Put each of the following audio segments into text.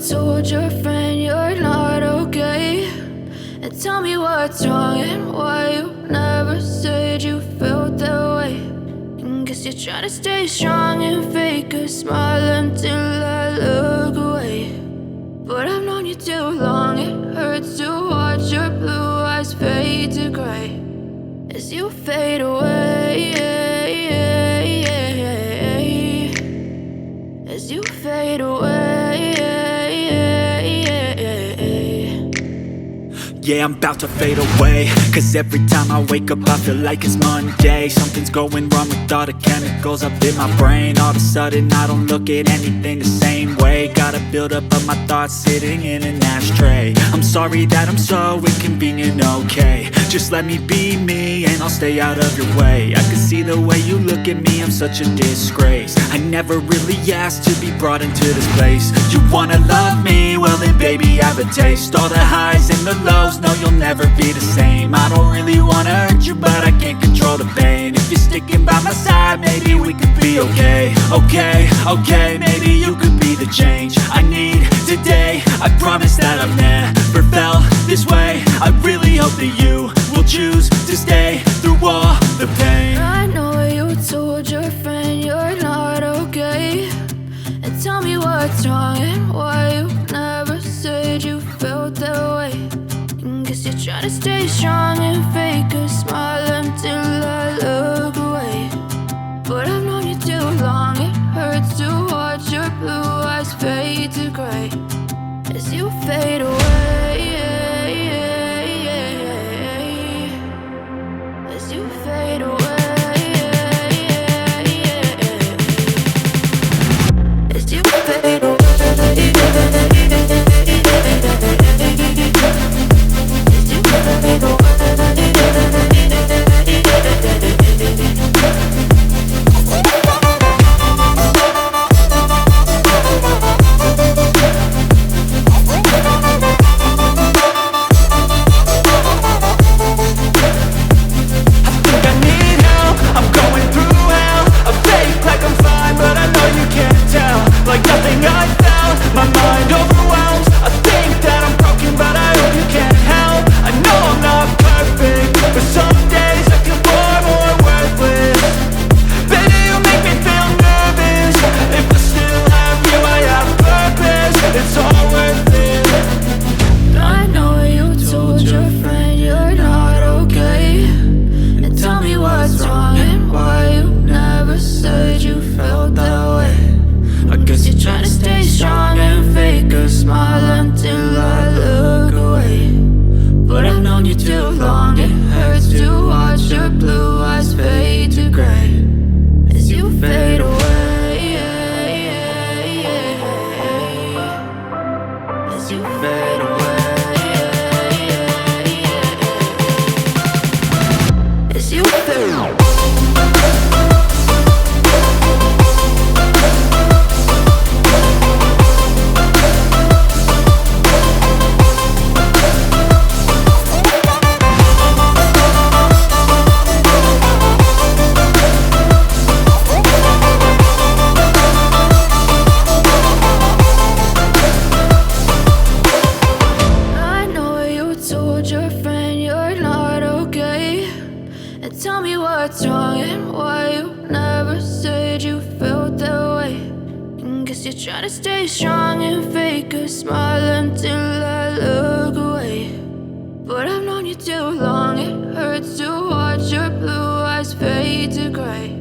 told your friend you're not okay? And tell me what's wrong and why you never said you felt that way. And guess you're trying to stay strong and fake a smile until I look away. But I've known you too long, it hurts to watch your blue eyes fade to gray as you fade away, as you fade away. Yeah, I'm about to fade away, cause every time I wake up I feel like it's Monday. Something's going wrong with all the chemicals up in my brain. All of a sudden I don't look at anything the same way. Got a buildup of my thoughts sitting in an ashtray. I'm sorry that I'm so inconvenient, okay? Just let me be me and I'll stay out of your way. I can see the way you look at me, I'm such a disgrace. I never really asked to be brought into this place. You wanna love me? Well then baby I have a taste. All the highs and the lows, no you'll never be the same. I don't really wanna hurt you but I can't control the pain. If you're sticking by my side maybe we could be okay. Okay, maybe you could be the change I need today. I promise that I've never felt this way. I really hope that you will choose to stay through all the pain. I know you told your friend you're not okay. And tell me what's wrong and why you never said you felt that way. And guess you're trying to stay strong and fake a smile until I look away. But I've known you too long, it hurts to watch your blue eyes fade to gray as you fade away, as you fade away, as you fade away. Trying to stay strong and fake a smile until I look away. But I've known you too long, it hurts to watch your blue eyes fade to gray.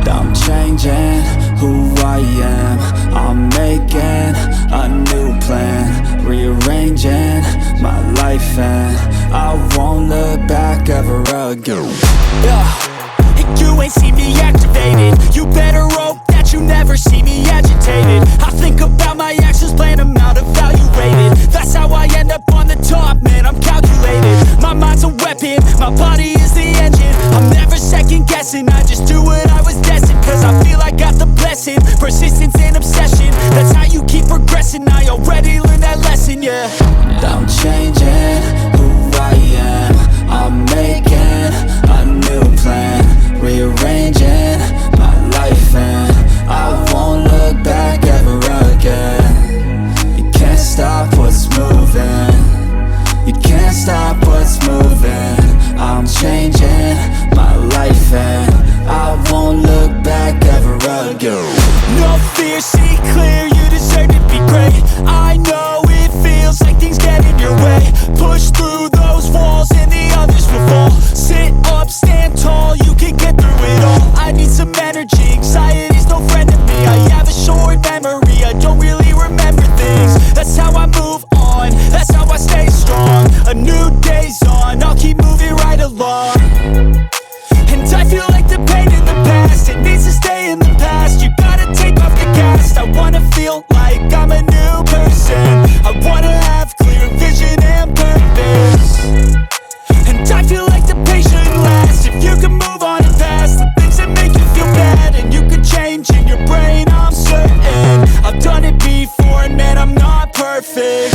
I'm changing who I am. I'm making a new plan, rearranging my life, and I won't look back ever again. And you ain't see me activated. You better hope that you never see me agitated. I think about my actions, plan them out, evaluated. That's how I end up on the top, man, I'm calculated. My mind's a weapon, my body is the engine. I'm never second guessing, I just do what I was destined. Cause I feel I got the blessing, persistence and obsession. That's how you keep progressing, I already learned that lesson, yeah. I'm changing who I am. I'm making a new plan, rearranging my life, and I won't look back ever again. You can't stop what's moving. You can't stop what's moving. I'm changing my life, and I won't look back ever again. No fear, see clear, you deserve to be great. I know it feels like things get in your way. Push through those walls and the others will fall. Sit up, stand tall, you can get through it all. I need some energy, anxiety's no friend to me. I have a short memory, I don't really remember things. That's how I move on, that's how I stay strong. A new day's on, I'll keep moving right along. And I feel like the pain in the past, it needs to stay in the past. You gotta take off the cast. I wanna feel like I'm a new person. I wanna have clear vision and purpose. And I feel like the pain shouldn't last. If you can move on and past the things that make you feel bad, and you can change in your brain, I'm certain. I've done it before and man, I'm not perfect.